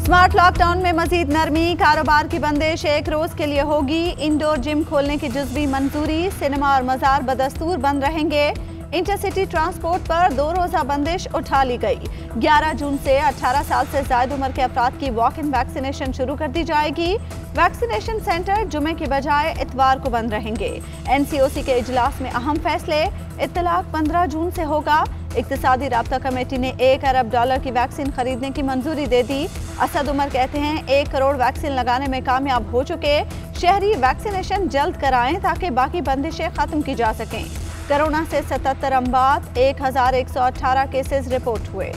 Smart lockdown में मजीद नरमी, कारोबार की बंदिश 1 रोज के लिए होगी। इंडोर जिम खोलने की जुज़वी मंजूरी, सिनेमा और मज़ार बदस्तूर बंद रहेंगे। इंटरसिटी ट्रांसपोर्ट पर 2 रोज़ा बंदिश उठा ली गई। 11 जून से 18 साल से ज़ायद उम्र के अफराद की वॉक इन वैक्सीनेशन शुरू कर दी जाएगी। वैक्सीनेशन सेंटर जुमे की बजाय इतवार को बंद रहेंगे। NCOC के इजलास में अहम फैसले, इत्तलाक 15 जून से होगा। इक्तिसादी राब्ता कमेटी ने $1 अरब की वैक्सीन खरीदने की मंजूरी दे दी। असद उमर कहते हैं 1 करोड़ वैक्सीन लगाने में कामयाब हो चुके। शहरी वैक्सीनेशन जल्द कराएं ताकि बाकी बंदिशें खत्म की जा सकें। कोरोना से 77 अमवात, 1118 केसेस रिपोर्ट हुए।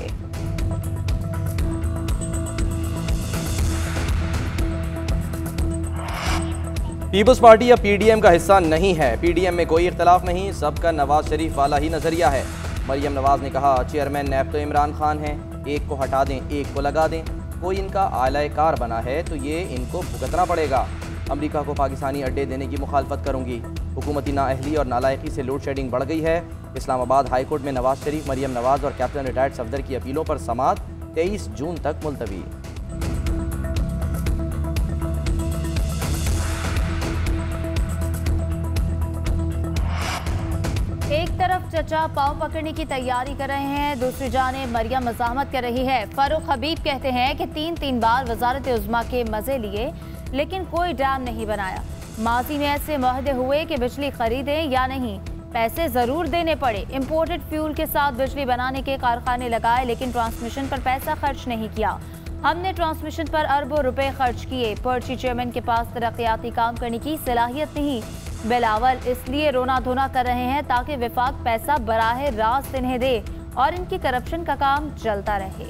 पीपल्स पार्टी या PDM का हिस्सा नहीं है। PDM में कोई इख्तलाफ नहीं, सबका नवाज शरीफ वाला ही नजरिया है। मरियम नवाज ने कहा चेयरमैन नैब तो इमरान खान है, एक को हटा दें एक को लगा दें। कोई इनका आलाकार बना है तो ये इनको भुगतना पड़ेगा। अमेरिका को पाकिस्तानी अड्डे देने की मुखालफत करूंगी। हुकूमती नाअहली और नालायकी से लोड शेडिंग बढ़ गई है। इस्लामाबाद हाई कोर्ट में नवाज शरीफ, मरियम नवाज और कैप्टन रिटायर्ड सफदर की अपीलों पर समाअत 23 जून तक मुलतवी। एक तरफ चचा पाँव पकड़ने की तैयारी कर रहे हैं, दूसरी जाने मरियम मज़ाहमत कर रही है। फारूक हबीब कहते हैं कि 3 बार वजारत उज़्मा के मजे लिए लेकिन कोई डैम नहीं बनाया। माजी में ऐसे मुआहदे हुए कि बिजली खरीदें या नहीं, पैसे जरूर देने पड़े। इम्पोर्टेड फ्यूल के साथ बिजली बनाने के कारखाने लगाए लेकिन ट्रांसमिशन पर पैसा खर्च नहीं किया। हमने ट्रांसमिशन पर अरबों रुपए खर्च किए। पर्ची चेयरमैन के पास तरक्याती काम करने की सलाहियत नहीं। बिलावल इसलिए रोना धोना कर रहे हैं ताकि विफाक पैसा बराह रास्त इन्हें दे और इनकी करप्शन का काम चलता रहे।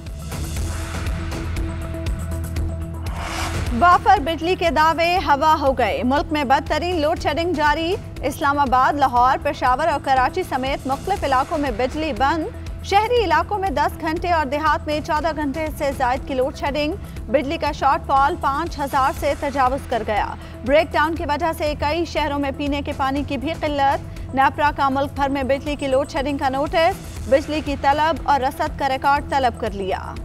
वाफर बिजली के दावे हवा हो गए। मुल्क में बदतरीन लोड शेडिंग जारी। इस्लामाबाद, लाहौर, पेशावर और कराची समेत मुख्तलिफ इलाकों में बिजली बंद। शहरी इलाकों में 10 घंटे और देहात में 14 घंटे से जायद की लोड शेडिंग। बिजली का शॉर्टफॉल 5000 से तजावुज कर गया। ब्रेक डाउन की वजह से कई शहरों में पीने के पानी की भी किल्लत। नेपरा का मुल्क भर में बिजली की लोड शेडिंग का नोटिस, बिजली की तलब और रसद का रिकॉर्ड तलब कर लिया।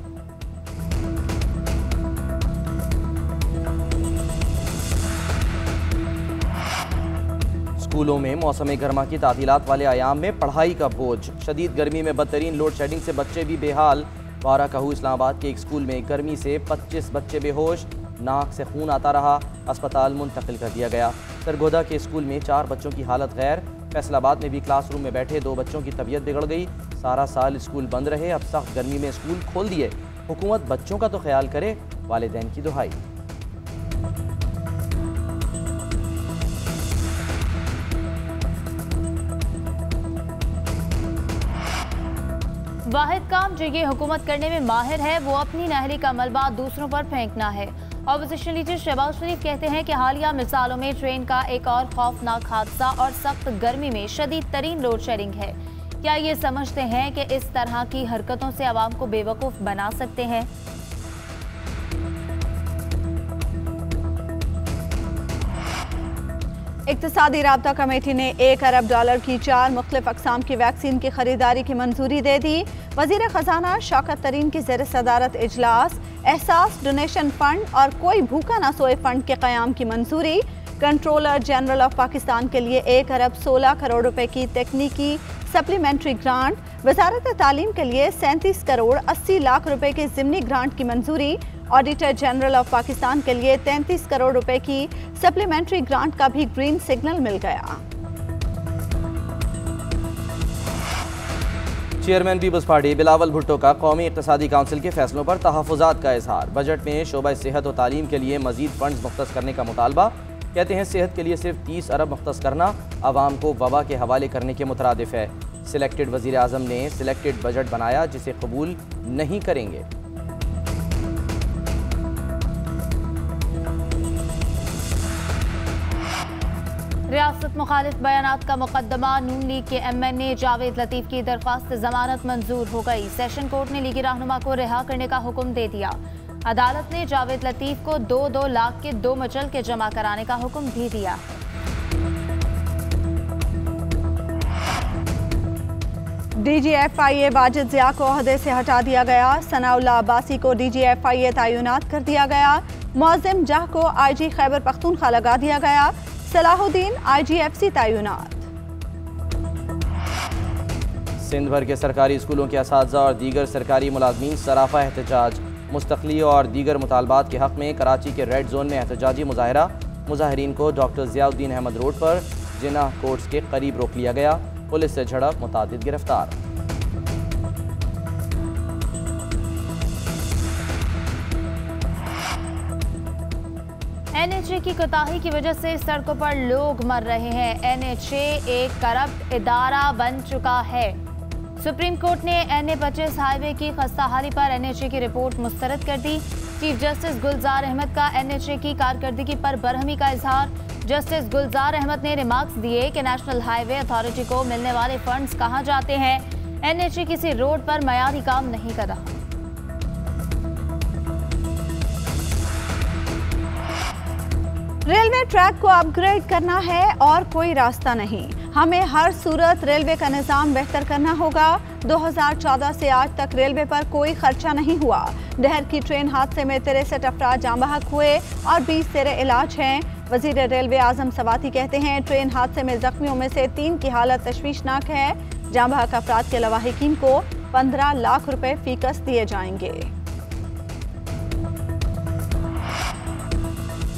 स्कूलों में मौसम गर्मा की तातीलात वाले आयाम में पढ़ाई का बोझ। शदीद गर्मी में बदतरीन लोड शेडिंग से बच्चे भी बेहाल। बारा कहू इस्लामाबाद के एक स्कूल में गर्मी से 25 बच्चे बेहोश, नाक से खून आता रहा, अस्पताल मुंतकिल कर दिया गया। सरगोदा के स्कूल में 4 बच्चों की हालत गैर। फैसलाबाद में भी क्लासरूम में बैठे 2 बच्चों की तबीयत बिगड़ गई। सारा साल स्कूल बंद रहे, अब सख्त गर्मी में स्कूल खोल दिए। हुकूमत बच्चों का तो ख्याल करे, वालिदैन की दुहाई। वाहिद काम जो ये हुकूमत करने में माहिर है वो अपनी नाअहली का मलबा दूसरों पर फेंकना है। ऑपोजिशन लीडर शहबाज शरीफ कहते हैं कि हालिया मिसालों में ट्रेन का एक और खौफनाक हादसा और सख्त गर्मी में शदीद तरीन लोड शेडिंग है। क्या ये समझते हैं कि इस तरह की हरकतों से आवाम को बेवकूफ़ बना सकते हैं? इक्तिसादी राब्ता कमेटी ने $1 अरब की 4 मुख्तलिफ अक़साम की वैक्सीन की खरीदारी की मंजूरी दे दी। वज़ीर ख़जाना शौकत तरीन की ज़ेर सदारत इजलास, एहसास डोनेशन फ़ंड और कोई भूखा ना सोए फ़ंड के क़याम की मंजूरी। कंट्रोलर जनरल ऑफ पाकिस्तान के लिए 1 अरब 16 करोड़ रुपए की तकनीकी सप्लीमेंट्री ग्रांट। वजारत तालीम के लिए 37 करोड़ 80 लाख रुपए की ज़िमनी ग्रांट की मंजूरी। ऑडिटर जनरल ऑफ पाकिस्तान के लिए 33 करोड़ रुपए की सप्लीमेंट्री ग्रांट का भी ग्रीन सिग्नल मिल गया। चेयरमैन पीपल्स पार्टी बिलावल भुट्टो का कौमी इक़्तिसादी काउंसिल के फैसलों पर तहफ़्फ़ुज़ात का इज़हार। बजट में शोबा सेहत और तालीम के लिए मज़ीद फ़ंड्स मुख्तस करने का मुतालबा। कहते हैं सेहत के लिए सिर्फ 30 अरब मुख्तस करना आवाम को वबा के हवाले करने के मुतरादिफ है। सिलेक्टेड वज़ीर आज़म ने सिलेक्टेड बजट बनाया जिसे कबूल नहीं करेंगे। रियासत मुखालिफ बयानात का मुकदमा। नून लीग के MNA जावेद लतीफ़ की दरख्वास्त जमानत मंजूर हो गई। सेशन कोर्ट ने लीगी रहनुमा को रिहा करने का हुक्म दे दिया। अदालत ने जावेद लतीफ़ को 2-2 लाख के 2 मचल के जमा कराने का हुक्म भी दिया। DGFIA वाजिद ज़िया को ओहदे से हटा दिया गया। सनाउल्लाह अब्बासी को DGFIA तैनात कर दिया गया। मौज़िम जाह को IG खैबर पख्तूनख्वा लगा दिया गया। सलाहुद्दीन IGFC तैनात। सिंध भर के सरकारी स्कूलों के असातिज़ा और दीगर सरकारी मुलाजमीन सराफा एहतजाज। मुस्तक़ली और दीगर मुतालबात के हक़ में कराची के रेड जोन में एहतजाजी मुजाहरा। मुजाहिरीन को डॉक्टर ज़ियाउद्दीन अहमद रोड पर जिन्ना कोर्ट्स के करीब रोक लिया गया। पुलिस से झड़प, मुतादिद गिरफ्तार। NHA की कोताही की वजह से सड़कों पर लोग मर रहे हैं। NHA एक करप्ट इदारा बन चुका है। सुप्रीम कोर्ट ने NA-25 हाईवे की खस्ताहाली पर NHA की रिपोर्ट मुस्तरद कर दी। चीफ जस्टिस गुलजार अहमद का NHA की कारकर्दगी पर बरहमी का इजहार। जस्टिस गुलजार अहमद ने रिमार्क्स दिए कि नेशनल हाईवे अथॉरिटी को मिलने वाले फंड्स कहां जाते हैं। NHA किसी रोड पर मयारी काम नहीं कर रहा। रेलवे ट्रैक को अपग्रेड करना है और कोई रास्ता नहीं। हमें हर सूरत रेलवे का निज़ाम बेहतर करना होगा। 2014 से आज तक रेलवे पर कोई खर्चा नहीं हुआ। डहर की ट्रेन हादसे में 63 अफराद जाँ बहक हुए और 20 जेर इलाज हैं। वजीर रेलवे आजम सवाती कहते हैं ट्रेन हादसे में जख्मियों में से 3 की हालत तशवीशनाक है। जाँ बहक अफराद के लवाहिकीन को 15 लाख रुपए फीकस दिए जाएंगे।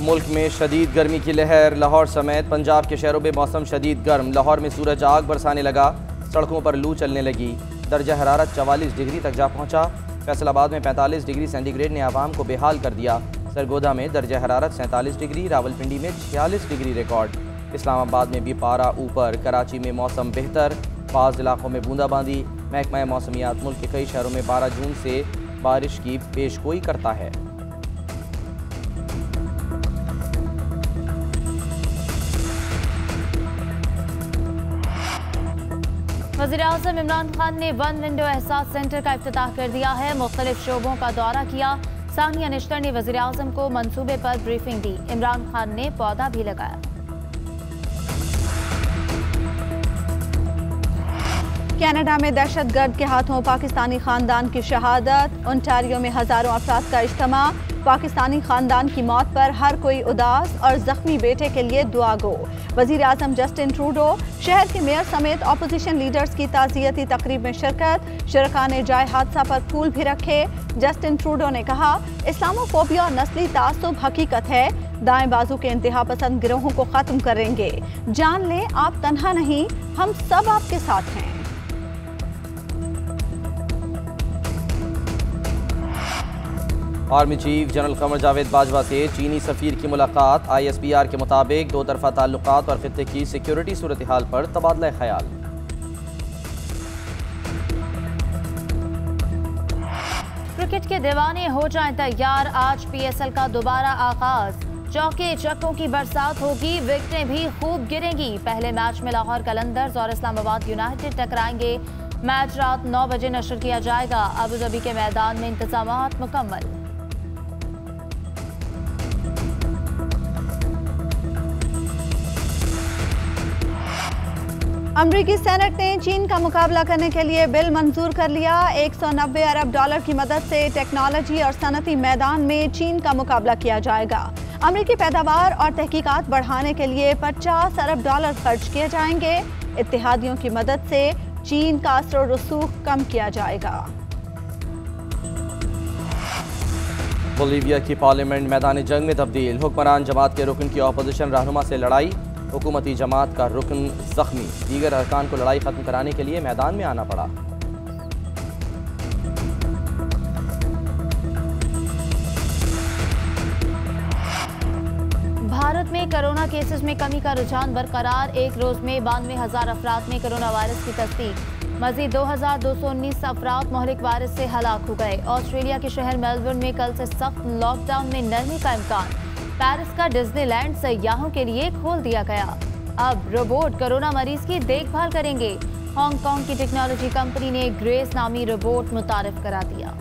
मुल्क में शदीद गर्मी की लहर। लाहौर समेत पंजाब के शहरों में मौसम शदीद गर्म। लाहौर में सूरज आग बरसाने लगा। सड़कों पर लू चलने लगी। दर्जा हरारत 44 डिग्री तक जा पहुंचा। फैसलाबाद में 45 डिग्री सेंटीग्रेड ने आवाम को बेहाल कर दिया। सरगोदा में दर्जा हरारत 47 डिग्री, रावलपिंडी में 46 डिग्री रिकॉर्ड। इस्लामाबाद में भी पारा ऊपर। कराची में मौसम बेहतर, बाज़ इलाकों में बूंदाबांदी। महकमा मौसमियात मुल्क के कई शहरों में 12 जून से बारिश की पेशगोई करता है। वज़ीर-ए-आज़म इमरान खान ने वन विंडो एहसास सेंटर का इफ्तिताह कर दिया है। मुख्तलिफ शोबों का दौरा किया। सानिया निश्तर ने वज़ीर-ए-आज़म को मंसूबे पर ब्रीफिंग दी। इमरान खान ने पौधा भी लगाया। कनाडा में दहशतगर्द के हाथों पाकिस्तानी खानदान की शहादत। ओंटारियो में हजारों अफराद का इज्तिमा। पाकिस्तानी खानदान की मौत पर हर कोई उदास और जख्मी बेटे के लिए दुआ गो। वजीर आजम जस्टिन ट्रूडो शहर के मेयर समेत अपोजिशन लीडर्स की ताज़ियती तकरीब में शिरकत। शुरका ने जाए हादसा पर फूल भी रखे। जस्टिन ट्रूडो ने कहा इस्लामोफोबिया और नस्ली तासुब हकीकत है। दाएं बाजू के इंतहा पसंद गिरोहों को खत्म करेंगे। जान लें आप तन्हा नहीं, हम सब आपके साथ हैं। Army chief general Qamar Javed Bajwa से चीनी सफीर की मुलाकात। ISPR के मुताबिक दो तरफा ताल्लुकात और खित्ते की सिक्योरिटी सूरत हाल पर तबादला ख्याल। क्रिकेट के दीवाने हो जाएं तैयार। आज PSL का दोबारा आगाज। चौके चक्कों की बरसात होगी, विकेटें भी खूब गिरेंगी। पहले मैच में लाहौर कलंदर्स और इस्लामाबाद यूनाइटेड टकराएंगे। मैच रात 9 बजे नशर किया जाएगा। अबूधाबी के मैदान में इंतजामात मुकम्मल। अमरीकी सेनेट ने चीन का मुकाबला करने के लिए बिल मंजूर कर लिया। 190 अरब डॉलर की मदद से टेक्नोलॉजी और सनती मैदान में चीन का मुकाबला किया जाएगा। अमरीकी पैदावार और तहकीकात बढ़ाने के लिए 50 अरब डॉलर खर्च किए जाएंगे। इत्तेहादियों की मदद से चीन का असर और रसूख कम किया जाएगा। बोलीविया की पार्लियामेंट मैदान जंग में तब्दील। हुक्मरान जमात के रुकन की अपोजिशन रहनुमा से लड़ाई। हुकूमती जमात का रुकन जख्मी। दीगर अरकान को लड़ाई खत्म कराने के लिए मैदान में आना पड़ा। भारत में कोरोना केसेस में कमी का रुझान बरकरार। एक रोज में 92,000 अफराद में कोरोना वायरस की तस्दीक। मजीद 2,219 अफराद मोहलिक वायरस से हलाक हो गए। ऑस्ट्रेलिया के शहर मेलबर्न में कल से सख्त लॉकडाउन में नरमी का इम्कान। पेरिस का डिज्नीलैंड सयाहों के लिए खोल दिया गया। अब रोबोट कोरोना मरीज की देखभाल करेंगे। हांगकांग की टेक्नोलॉजी कंपनी ने ग्रेस नामी रोबोट मुतारिफ करा दिया।